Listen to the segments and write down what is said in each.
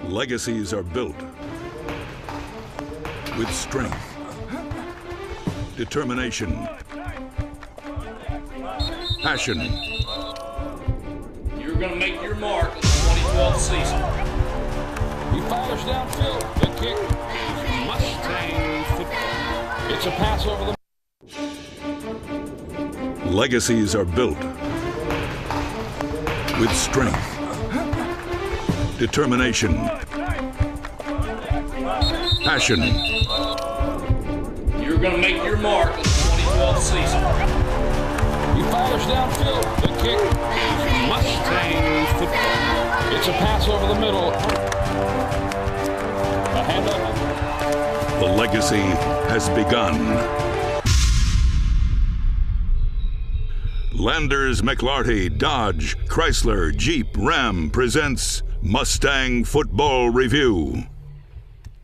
Legacies are built with strength, determination, passion. You're going to make your mark in the 2012 season. He fires downfield. The kick is Mustang football. It's a pass over the... Legacies are built with strength, determination, passion. You're going to make your mark in the 2012 season. He fires downfield. The kick is Mustang football. It's a pass over the middle. A handoff. The legacy has begun. Landers McLarty Dodge Chrysler Jeep Ram presents Mustang Football Review.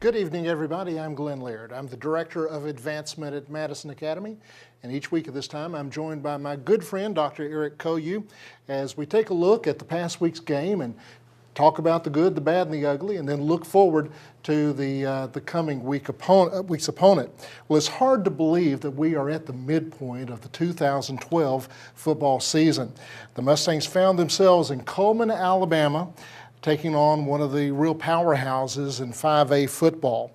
Good evening, everybody. I'm Glenn Laird. I'm the Director of Advancement at Madison Academy, and each week at this time I'm joined by my good friend, Dr. Eric Koyu, as we take a look at the past week's game and talk about the good, the bad, and the ugly, and then look forward to the coming week's opponent. Well, it's hard to believe that we are at the midpoint of the 2012 football season. The Mustangs found themselves in Cullman, Alabama, taking on one of the real powerhouses in 5A football.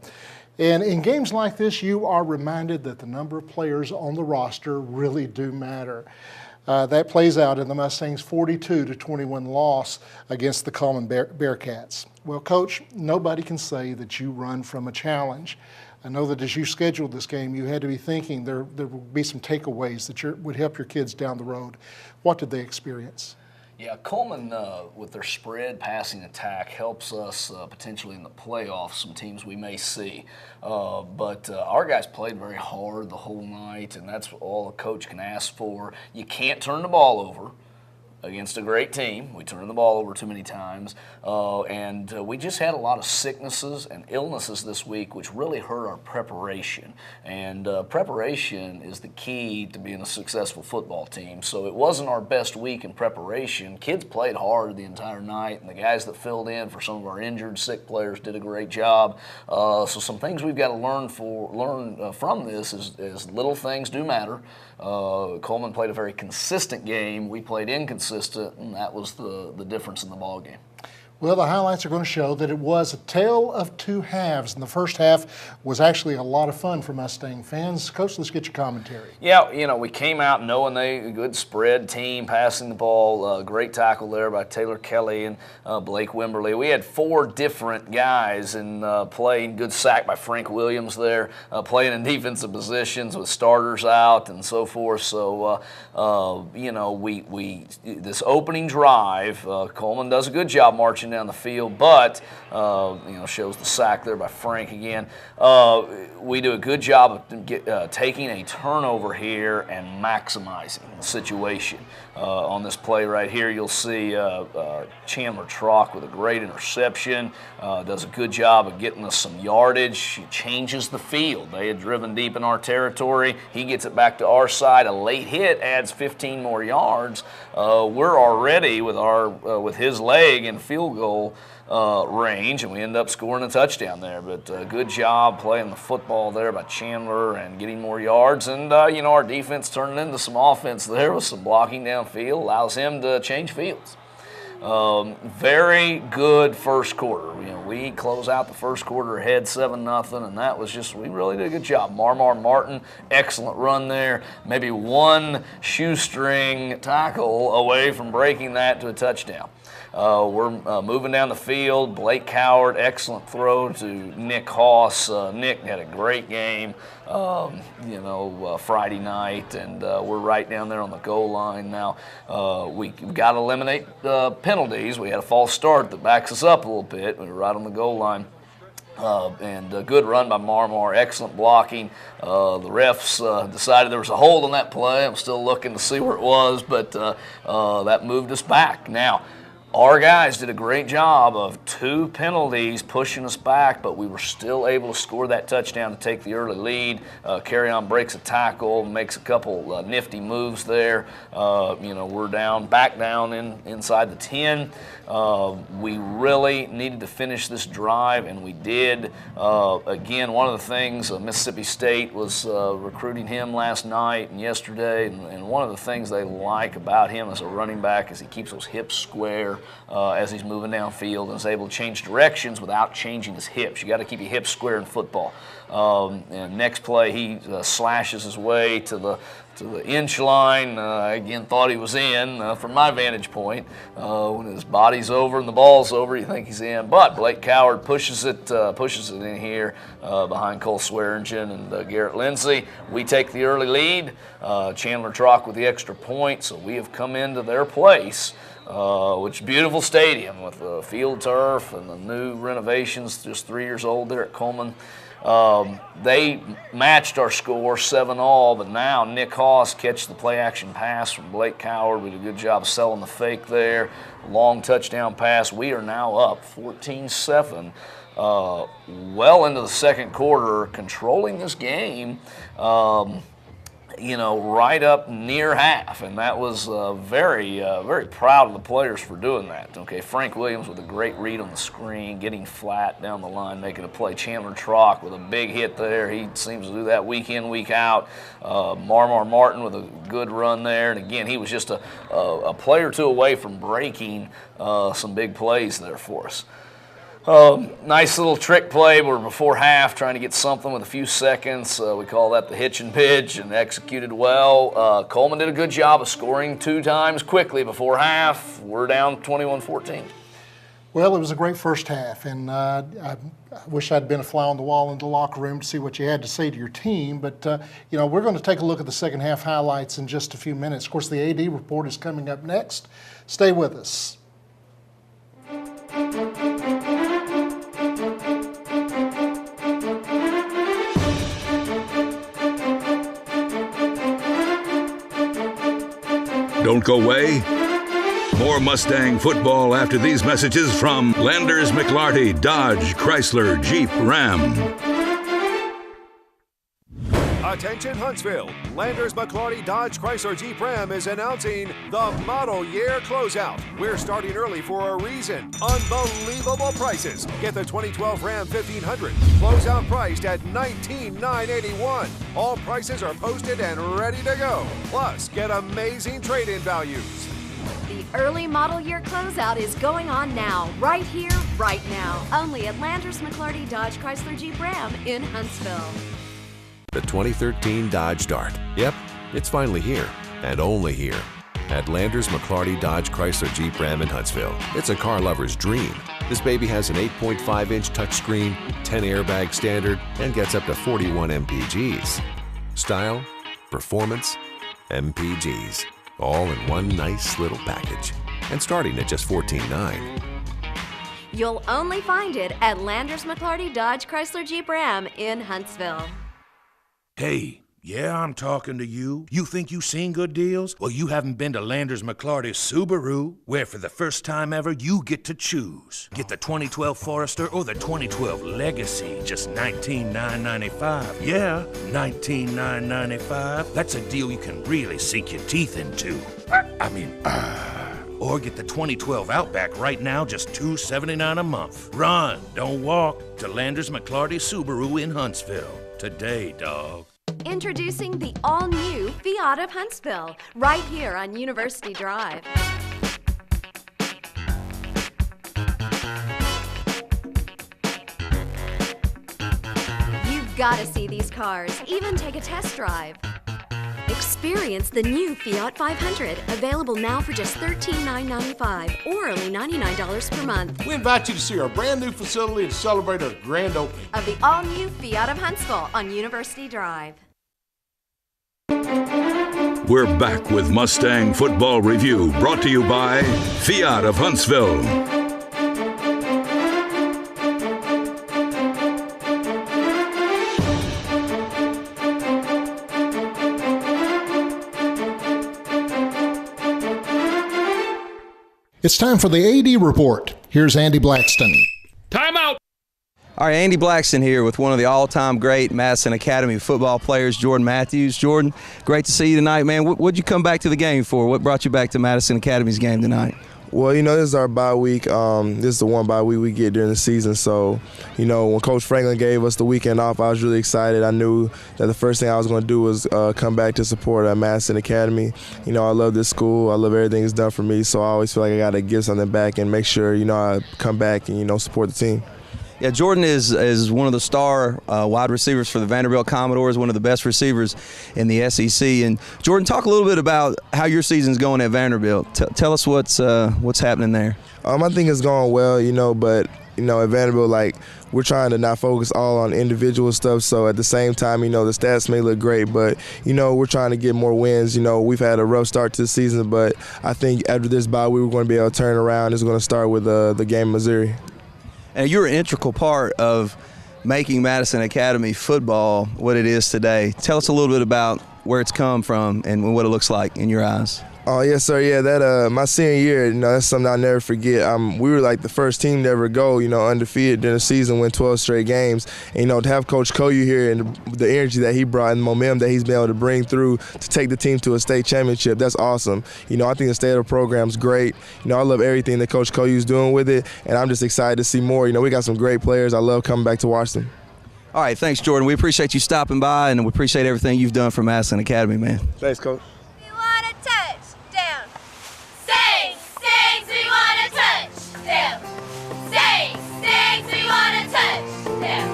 And in games like this, you are reminded that the number of players on the roster really do matter. That plays out in the Mustangs' 42-21 loss against the Cullman Bearcats. Well, Coach, nobody can say that you run from a challenge. I know that as you scheduled this game, you had to be thinking there would be some takeaways that would help your kids down the road. What did they experience? Yeah, Cullman, with their spread passing attack, helps us potentially in the playoffs, some teams we may see. But our guys played very hard the whole night, and that's all a coach can ask for. You can't turn the ball over against a great team. We turned the ball over too many times, and we just had a lot of sicknesses and illnesses this week, which really hurt our preparation. And preparation is the key to being a successful football team. So it wasn't our best week in preparation. Kids played hard the entire night, and the guys that filled in for some of our injured, sick players did a great job. So some things we've got to learn from this is little things do matter. Cullman played a very consistent game. We played inconsistent, and that was the difference in the ball game. Well, the highlights are going to show that it was a tale of two halves, and the first half was actually a lot of fun for Mustang fans. Coach, let's get your commentary. Yeah, we came out knowing they a good spread team, passing the ball, great tackle there by Taylor Kelly and Blake Wimberly. We had four different guys in playing, good sack by Frank Williams there, playing in defensive positions with starters out and so forth. So, we this opening drive, Cullman does a good job marching down the field, but shows the sack there by Frank again. We do a good job of taking a turnover here and maximizing the situation. On this play right here, you'll see Chandler Trock with a great interception. Does a good job of getting us some yardage. He changes the field. They had driven deep in our territory. He gets it back to our side. A late hit adds 15 more yards. We're already with his leg in field goal range, and we end up scoring a touchdown there. But good job playing the football there by Chandler and getting more yards. And, our defense turning into some offense there with some blocking downfield, allows him to change fields. Very good first quarter. We close out the first quarter ahead 7-0, and that was just, we really did a good job. Marmar Martin, excellent run there. Maybe one shoestring tackle away from breaking that to a touchdown. We're moving down the field. Blake Coward, excellent throw to Nick Haas. Nick had a great game, Friday night, and we're right down there on the goal line now. We've got to eliminate penalties. We had a false start that backs us up a little bit. We were right on the goal line. And a good run by Marmar, excellent blocking. The refs decided there was a hold on that play. I'm still looking to see where it was, but that moved us back. Now, Our guys did a great job of 2 penalties pushing us back, but we were still able to score that touchdown to take the early lead. Carry-on breaks a tackle, makes a couple nifty moves there. We're back down inside the 10. We really needed to finish this drive, and we did. Again, one of the things, Mississippi State was recruiting him last night and yesterday, and one of the things they like about him as a running back is he keeps those hips square as he's moving downfield and is able to change directions without changing his hips. You got to keep your hips square in football. And next play, he slashes his way to the inch line. Again, thought he was in from my vantage point. When his body's over and the ball's over, you think he's in. But Blake Coward pushes it in here behind Cole Swearingen and Garrett Lindsey. We take the early lead. Chandler Trock with the extra point, so we have come into their place. Which is a beautiful stadium with the field turf and the new renovations, just 3 years old there at Cullman. They matched our score 7-all, but now Nick Haas catches the play-action pass from Blake Coward. We did a good job of selling the fake there. Long touchdown pass. We are now up 14-7. Well into the second quarter, controlling this game. Right up near half, and that was very proud of the players for doing that. Okay, Frank Williams with a great read on the screen, getting flat down the line, making a play. Chandler Trock with a big hit there. He seems to do that week in, week out. Marmar Martin with a good run there, and again, he was just a play or two away from breaking some big plays there for us. Nice little trick play. We're before half trying to get something with a few seconds. We call that the hitch and pitch, and executed well. Cullman did a good job of scoring 2 times quickly before half. We're down 21-14. Well, it was a great first half, and I wish I'd been a fly on the wall in the locker room to see what you had to say to your team. But, we're going to take a look at the second half highlights in just a few minutes. Of course, the AD report is coming up next. Stay with us. Don't go away. More Mustang football after these messages from Landers McLarty, Dodge, Chrysler, Jeep, Ram. Attention Huntsville, Landers McLarty Dodge Chrysler Jeep Ram is announcing the model year closeout. We're starting early for a reason. Unbelievable prices. Get the 2012 Ram 1500, closeout priced at $19,981. All prices are posted and ready to go. Plus, get amazing trade-in values. The early model year closeout is going on now, right here, right now. Only at Landers McLarty Dodge Chrysler Jeep Ram in Huntsville. The 2013 Dodge Dart. Yep, it's finally here, and only here, at Landers McLarty Dodge Chrysler Jeep Ram in Huntsville. It's a car lover's dream. This baby has an 8.5-inch touchscreen, 10 airbag standard, and gets up to 41 MPGs. Style, performance, MPGs, all in one nice little package, and starting at just $14,900. You'll only find it at Landers McLarty Dodge Chrysler Jeep Ram in Huntsville. Hey, yeah, I'm talking to you. You think you've seen good deals? Well, you haven't been to Landers McLarty Subaru, where for the first time ever, you get to choose. Get the 2012 Forester or the 2012 Legacy, just $19,995. Yeah, $19,995. That's a deal you can really sink your teeth into. Or get the 2012 Outback right now, just $279 a month. Run, don't walk, to Landers McLarty Subaru in Huntsville. Today, dog. Introducing the all-new Fiat of Huntsville, right here on University Drive. You've got to see these cars, even take a test drive. Experience the new Fiat 500, available now for just $13,995 or only $99 per month. We invite you to see our brand new facility and celebrate our grand opening of the all-new Fiat of Huntsville on University Drive. We're back with Mustang Football Review, brought to you by Fiat of Huntsville. It's time for the AD Report. Here's Andy Blackston. Timeout. All right, Andy Blackston here with one of the all-time great Madison Academy football players, Jordan Matthews. Jordan, great to see you tonight, man. What'd you come back to the game for? What brought you back to Madison Academy's game tonight? Well, this is our bye week. This is the one bye week we get during the season. So, when Coach Franklin gave us the weekend off, I was really excited. I knew that the first thing I was going to do was come back to support Madison Academy. I love this school. I love everything it's done for me. So I always feel like I got to give something back and make sure, I come back and, support the team. Yeah, Jordan is one of the star wide receivers for the Vanderbilt Commodores, one of the best receivers in the SEC. And Jordan, talk a little bit about how your season's going at Vanderbilt. Tell us what's happening there. I think it's going well, but at Vanderbilt, we're trying to not focus all on individual stuff. So at the same time, the stats may look great, but we're trying to get more wins. We've had a rough start to the season, but I think after this bye, we were going to be able to turn around. It's going to start with the game in Missouri. And you're an integral part of making Madison Academy football what it is today. Tell us a little bit about where it's come from and what it looks like in your eyes. Oh, yes, sir. Yeah, that my senior year, that's something I'll never forget. We were the first team to ever go, undefeated during the season, win 12 straight games. And, to have Coach Koyu here and the energy that he brought and the momentum that he's been able to bring through to take the team to a state championship, that's awesome. I think the state of the program's great. I love everything that Coach Koyu's doing with it, and I'm just excited to see more. We got some great players. I love coming back to watch them. All right, thanks, Jordan. We appreciate you stopping by, and we appreciate everything you've done for Madison Academy, man. Thanks, Coach.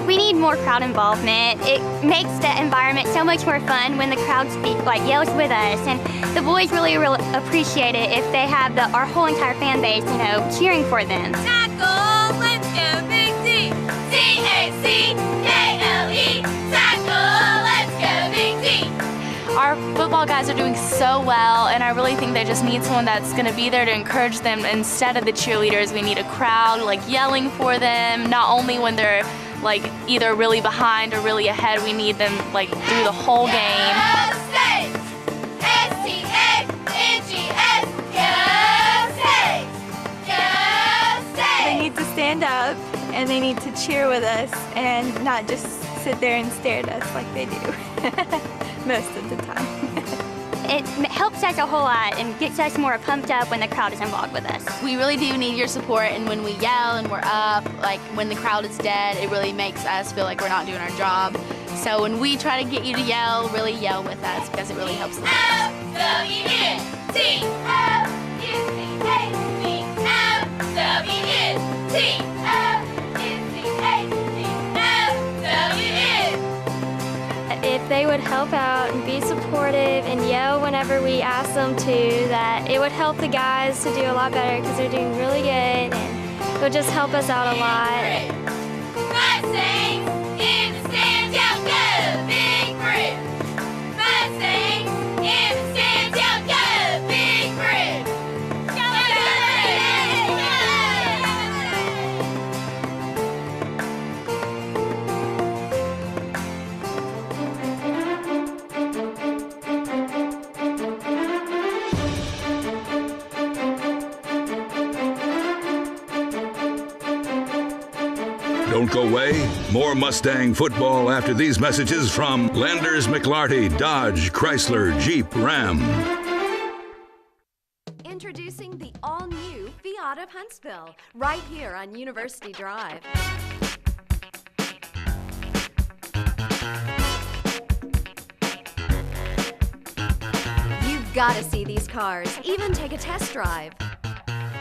We need more crowd involvement. It makes the environment so much more fun when the crowd yells with us, and the boys really appreciate it if they have our whole entire fan base, cheering for them. Tackle, let's go Big D. Tackle, let's go Big D. Our football guys are doing so well, and I really think they just need someone that's going to be there to encourage them instead of the cheerleaders. We need a crowd yelling for them, not only when they're either really behind or really ahead. We need them through the whole game. They need to stand up and they need to cheer with us and not just sit there and stare at us like they do most of the time. It helps us a whole lot and gets us more pumped up when the crowd is involved with us. We really do need your support, and when we yell and we're up, when the crowd is dead, it really makes us feel like we're not doing our job. So when we try to get you to yell, really yell with us because it really helps us. If they would help out and be supportive and yell whenever we ask them to, that it would help the guys to do a lot better because they're doing really good, and it would just help us out a lot. Don't go away. More Mustang football after these messages from Landers McLarty, Dodge, Chrysler, Jeep, Ram. Introducing the all-new Fiat of Huntsville, right here on University Drive. You've got to see these cars, even take a test drive.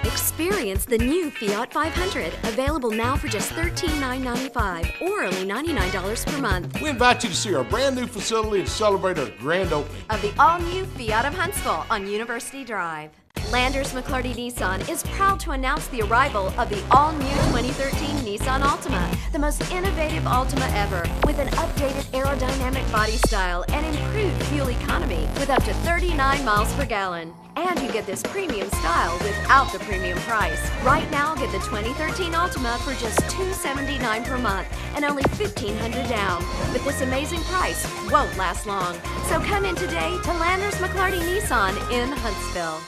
Experience the new Fiat 500, available now for just $13,995 or only $99 per month. We invite you to see our brand new facility and celebrate our grand opening of the all-new Fiat of Huntsville on University Drive. Landers McLarty Nissan is proud to announce the arrival of the all-new 2013 Nissan Altima, the most innovative Altima ever, with an updated aerodynamic body style and improved fuel economy with up to 39 miles per gallon. And you get this premium style without the premium price. Right now, get the 2013 Altima for just $279 per month and only $1,500 down. But this amazing price won't last long. So come in today to Landers McLarty Nissan in Huntsville.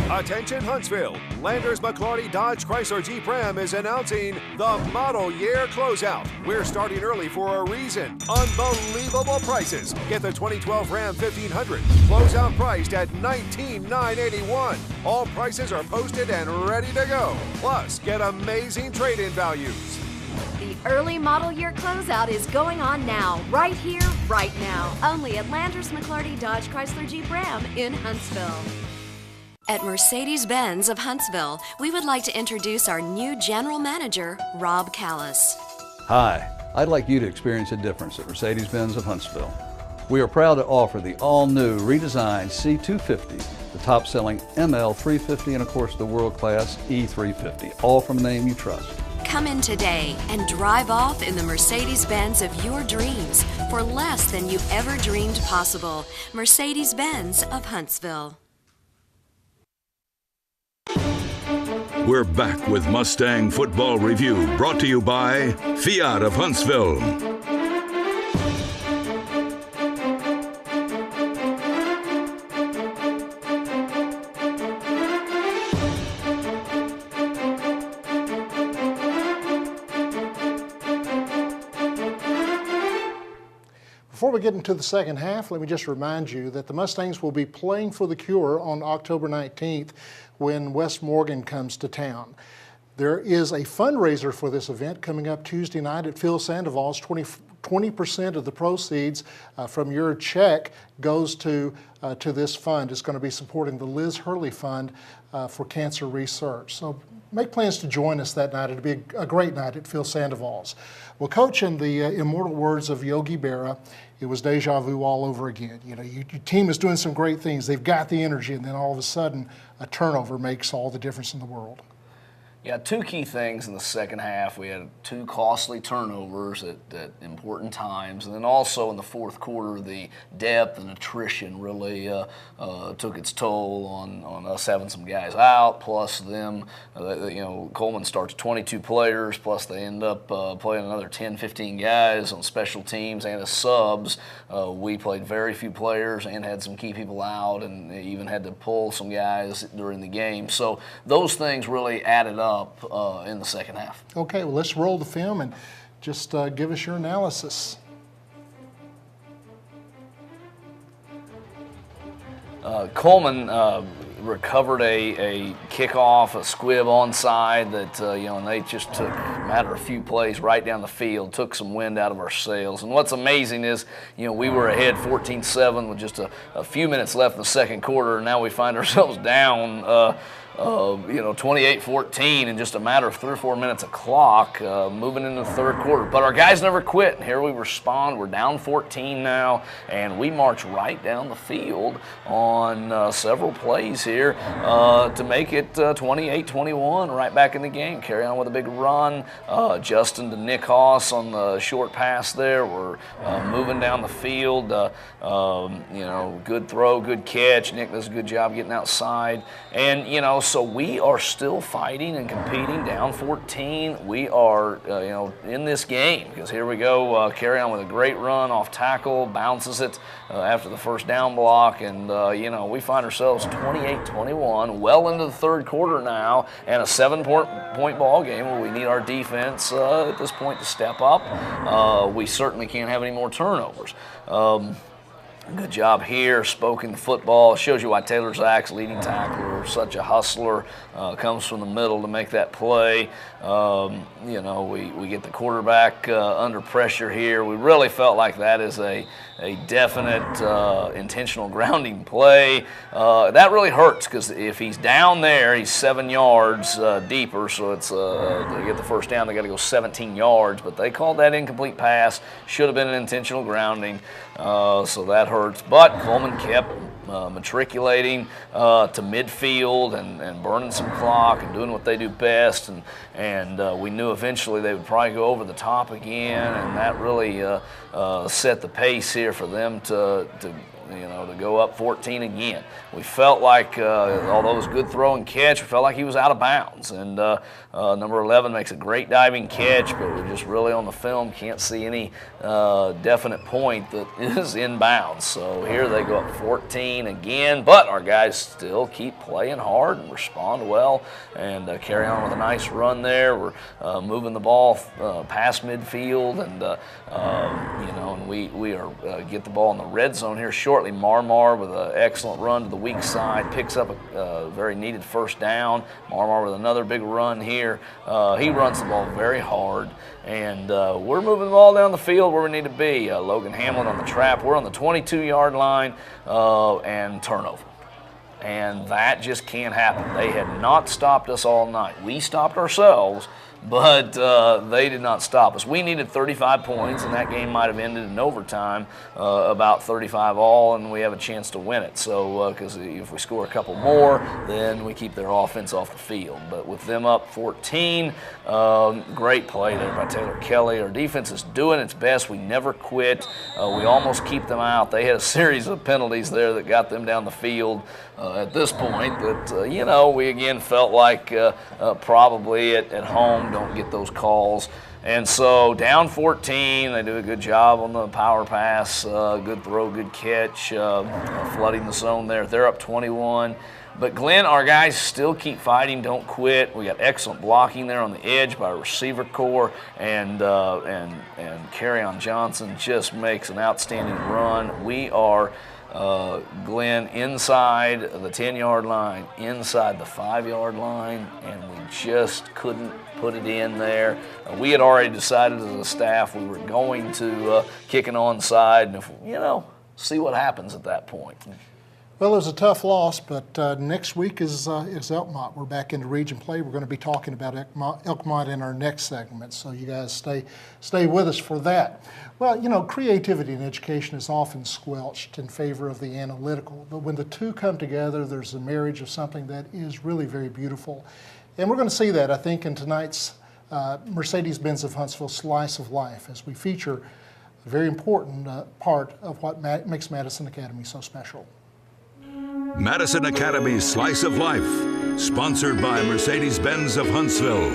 Attention Huntsville, Landers McLarty Dodge Chrysler Jeep Ram is announcing the model year closeout. We're starting early for a reason. Unbelievable prices. Get the 2012 Ram 1500, closeout priced at $19,981. All prices are posted and ready to go. Plus, get amazing trade-in values. The early model year closeout is going on now, right here, right now. Only at Landers McLarty Dodge Chrysler Jeep Ram in Huntsville. At Mercedes-Benz of Huntsville, we would like to introduce our new General Manager, Rob Callis. Hi, I'd like you to experience a difference at Mercedes-Benz of Huntsville. We are proud to offer the all-new redesigned C250, the top-selling ML350, and of course the world-class E350, all from a name you trust. Come in today and drive off in the Mercedes-Benz of your dreams for less than you ever dreamed possible. Mercedes-Benz of Huntsville. We're back with Mustang Football Review, brought to you by Fiat of Huntsville. Before we get into the second half, let me just remind you that the Mustangs will be playing for the Cure on October 19th when West Morgan comes to town. There is a fundraiser for this event coming up Tuesday night at Phil Sandoval's. 20% of the proceeds from your check goes to this fund. It's going to be supporting the Liz Hurley Fund for Cancer Research. So make plans to join us that night. It'll be a great night at Phil Sandoval's. Well, Coach, in the immortal words of Yogi Berra, it was deja vu all over again. You know, your team is doing some great things. They've got the energy, and then all of a sudden, a turnover makes all the difference in the world. Yeah, two key things in the second half. We had two costly turnovers at important times, and then also in the fourth quarter, the depth and attrition really took its toll on us having some guys out, plus them, Cullman starts 22 players, plus they end up playing another 10, 15 guys on special teams and as subs. We played very few players and had some key people out, and even had to pull some guys during the game. So those things really added up in the second half. Okay, well, let's roll the film and just give us your analysis. Cullman recovered a kickoff, a squib onside that, and they just took a matter of few plays right down the field, took some wind out of our sails. And what's amazing is, we were ahead 14-7 with just a few minutes left in the second quarter, and now we find ourselves down 28-14 in just a matter of 3 or 4 minutes of clock, moving into the third quarter. But our guys never quit. And here we respond. We're down 14 now, and we march right down the field on several plays here to make it 28-21, right back in the game. Carry on with a big run. Justin to Nick Haas on the short pass there. We're moving down the field. Good throw, good catch. Nick does a good job getting outside. And, so we are still fighting and competing down 14. We are, in this game, because here we go, carry on with a great run off tackle, bounces it after the first down block, and, we find ourselves 28-21, well into the third quarter now, and a 7-point ball game where we need our defense at this point to step up. We certainly can't have any more turnovers. Good job here, spoken the football. Shows you why Taylor Zach's leading tackler, such a hustler, comes from the middle to make that play. We get the quarterback under pressure here. We really felt like that is a definite intentional grounding play. That really hurts because if he's down there, he's 7 yards deeper, so it's to get the first down, they got to go 17 yards, but they called that incomplete pass. Should have been an intentional grounding, so that hurts. But Cullman kept matriculating to midfield and burning some clock and doing what they do best, and we knew eventually they would probably go over the top again, and that really set the pace here for them to to go up 14 again. We felt like, although it was a good throw and catch, we felt like he was out of bounds. And number 11 makes a great diving catch, but we just really on the film can't see any definite point that is inbounds. So here they go up 14 again, but our guys still keep playing hard and respond well and carry on with a nice run there. We're moving the ball past midfield, and and we are get the ball in the red zone here shortly. Marmar with an excellent run to the weak side, picks up a very needed first down. Marmar with another big run here. He runs the ball very hard, and we're moving the ball down the field where we need to be. Logan Hamlin on the trap. We're on the 22-yard line, and turnover. And that just can't happen. They had not stopped us all night. We stopped ourselves, but they did not stop us. We needed 35 points, and that game might have ended in overtime, about 35 all, and we have a chance to win it. So, because if we score a couple more, then we keep their offense off the field. But with them up 14, great play there by Taylor Kelly. Our defense is doing its best. We never quit. We almost keep them out. They had a series of penalties there that got them down the field at this point. But, we again felt like probably at home don't get those calls. And so down 14, they do a good job on the power pass, good throw, good catch, flooding the zone there. They're up 21. But Glenn, our guys still keep fighting, don't quit. We got excellent blocking there on the edge by our receiver core, and Carryon Johnson just makes an outstanding run. We are Glenn inside the 10-yard line, inside the 5-yard line, and we just couldn't put it in there. We had already decided as a staff we were going to kick an onside, and see what happens at that point. Well, it was a tough loss, but next week is Elkmont. We're back into region play. We're going to be talking about Elkmont in our next segment, so you guys stay with us for that. Well, creativity in education is often squelched in favor of the analytical, but when the two come together, there's a marriage of something that is really very beautiful. And we're going to see that, I think, in tonight's Mercedes-Benz of Huntsville Slice of Life, as we feature a very important part of what makes Madison Academy so special. Madison Academy Slice of Life, sponsored by Mercedes-Benz of Huntsville.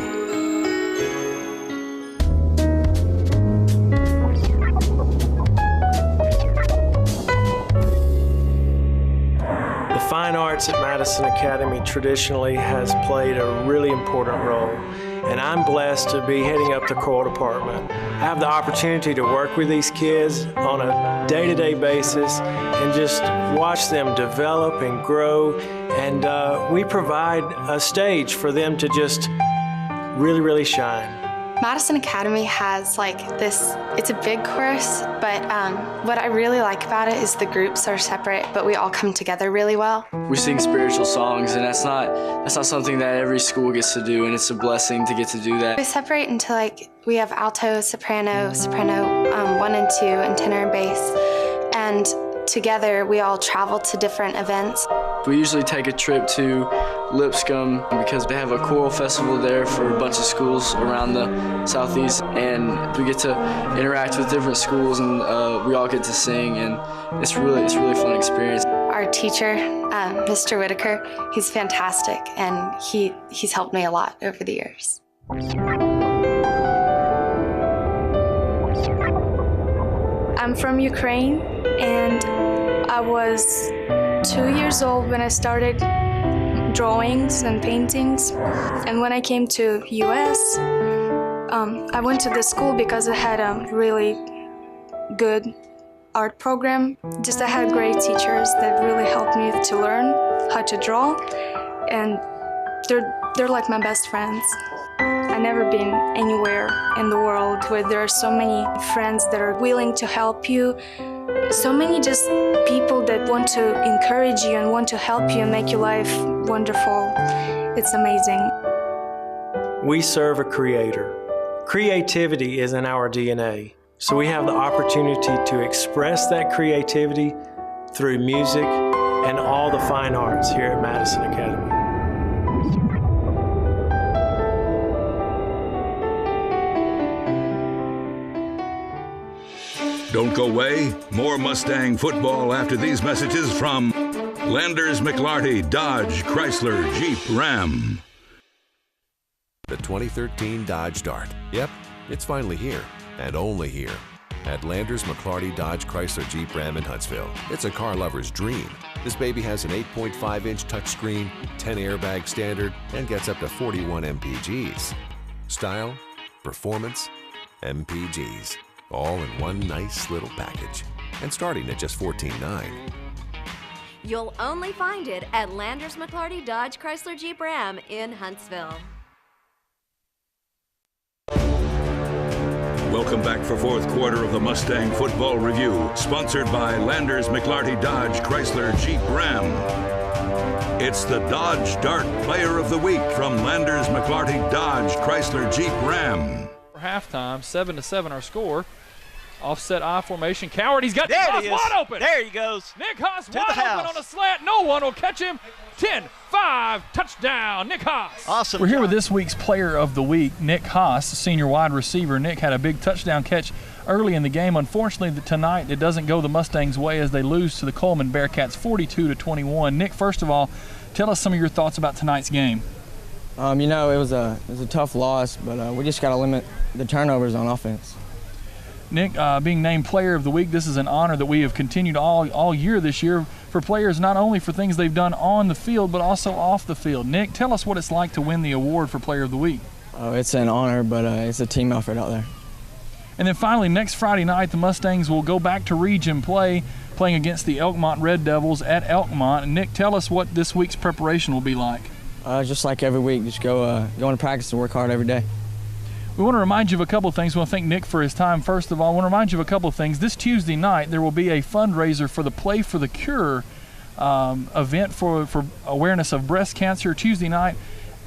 The fine arts at Madison Academy traditionally has played a really important role, and I'm blessed to be heading up the choral department. I have the opportunity to work with these kids on a day-to-day basis and just watch them develop and grow, and we provide a stage for them to just really shine. Madison Academy has it's a big chorus, but what I really like about it is the groups are separate, but we all come together really well. We sing spiritual songs, and that's not something that every school gets to do, and it's a blessing to get to do that. We separate into we have alto, soprano 1 and 2, and tenor and bass, and together we all travel to different events. We usually take a trip to Lipscomb because they have a choral festival there for a bunch of schools around the southeast, and we get to interact with different schools, and we all get to sing, and it's really fun experience. Our teacher, Mr. Whitaker, he's fantastic, and he's helped me a lot over the years. I'm from Ukraine, and I was 2 years old when I started drawings and paintings. And when I came to US, I went to the school because it had a really good art program. I had great teachers that really helped me to learn how to draw, and they're like my best friends. I've never been anywhere in the world where there are so many friends that are willing to help you, so many just people that want to encourage you and want to help you and make your life wonderful. It's amazing. We serve a creator. Creativity is in our DNA, so we have the opportunity to express that creativity through music and all the fine arts here at Madison Academy. Don't go away. More Mustang football after these messages from Landers McLarty Dodge Chrysler Jeep Ram. The 2013 Dodge Dart. Yep, it's finally here, and only here, at Landers McLarty Dodge Chrysler Jeep Ram in Huntsville. It's a car lover's dream. This baby has an 8.5-inch touchscreen, 10 airbag standard, and gets up to 41 MPGs. Style, performance, MPGs, all in one nice little package, and starting at just $14,900. You'll only find it at Landers McLarty Dodge Chrysler Jeep Ram in Huntsville. Welcome back for fourth quarter of the Mustang Football Review, sponsored by Landers McLarty Dodge Chrysler Jeep Ram. It's the Dodge Dart Player of the Week from Landers McLarty Dodge Chrysler Jeep Ram. For halftime, 7-7 our score. Offset I formation. Coward, he's got Nick Haas wide open. There he goes. Nick Haas wide open on a slant. No one will catch him. 10-5, touchdown, Nick Haas. Awesome. We're here with this week's Player of the Week, Nick Haas, senior wide receiver. Nick had a big touchdown catch early in the game. Unfortunately, tonight it doesn't go the Mustangs' way as they lose to the Cullman Bearcats 42-21. Nick, first of all, tell us some of your thoughts about tonight's game. You know, it was a tough loss, but we just got to limit the turnovers on offense. Nick, being named Player of the Week, this is an honor that we have continued all year this year for players, not only for things they've done on the field, but also off the field. Nick, tell us what it's like to win the award for Player of the Week. Oh, it's an honor, but it's a team effort out there. And then finally, next Friday night, the Mustangs will go back to region play, playing against the Elkmont Red Devils at Elkmont. And Nick, tell us what this week's preparation will be like. Just like every week, just go into practice and work hard every day. We want to remind you of a couple of things. We want to thank Nick for his time. First of all, I want to remind you of a couple of things. This Tuesday night, there will be a fundraiser for the Play for the Cure event for awareness of breast cancer Tuesday night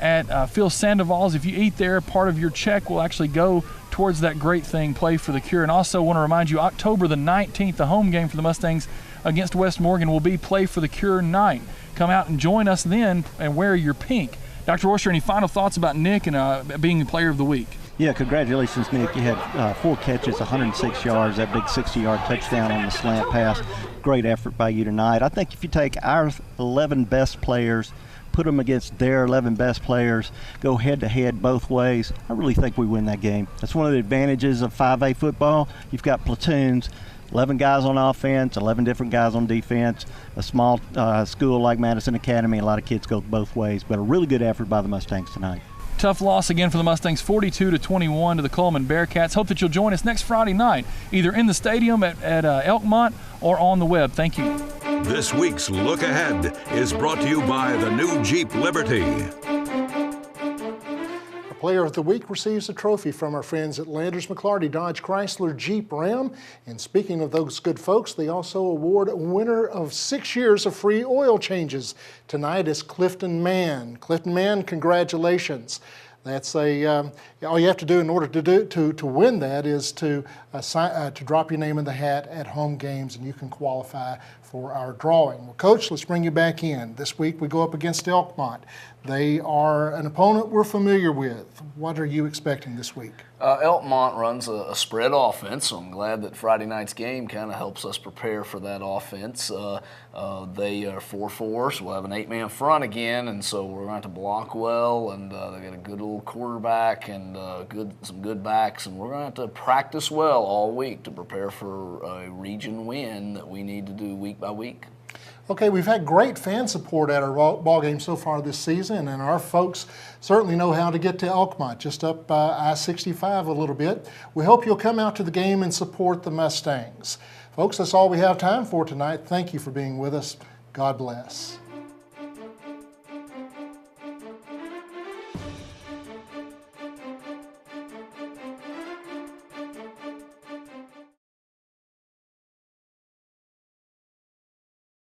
at Phil Sandoval's. If you eat there, part of your check will actually go towards that great thing, Play for the Cure. And also want to remind you, October the 19th, the home game for the Mustangs against West Morgan will be Play for the Cure night. Come out and join us then and wear your pink. Dr. Orster, any final thoughts about Nick and being the Player of the Week? Yeah, congratulations, Nick. You had 4 catches, 106 yards, that big 60-yard touchdown on the slant pass. Great effort by you tonight. I think if you take our 11 best players, put them against their 11 best players, go head-to-head both ways, I really think we win that game. That's one of the advantages of 5A football. You've got platoons, 11 guys on offense, 11 different guys on defense. A small school like Madison Academy, a lot of kids go both ways, but a really good effort by the Mustangs tonight. Tough loss again for the Mustangs, 42-21 to the Cullman Bearcats. Hope that you'll join us next Friday night, either in the stadium at Elkmont or on the web. Thank you. This week's Look Ahead is brought to you by the new Jeep Liberty. Player of the Week receives a trophy from our friends at Landers McLarty Dodge Chrysler Jeep Ram. And speaking of those good folks, they also award a winner of 6 years of free oil changes. Tonight is Clifton Mann. Clifton Mann, congratulations. That's all you have to do in order to win that is to drop your name in the hat at home games, and you can qualify for our drawing. Well, Coach, let's bring you back in. This week we go up against Elkmont. They are an opponent we're familiar with. What are you expecting this week? Elkmont runs a spread offense, so I'm glad that Friday night's game kind of helps us prepare for that offense. They are 4-4, so we'll have an 8-man front again, and so we're going to have to block well, and they got a good little quarterback and some good backs, and we're going to have to practice well all week to prepare for a region win that we need to do week by week. Okay, we've had great fan support at our ball game so far this season, and our folks certainly know how to get to Elkmont, just up I-65 a little bit. We hope you'll come out to the game and support the Mustangs. Folks, that's all we have time for tonight. Thank you for being with us. God bless.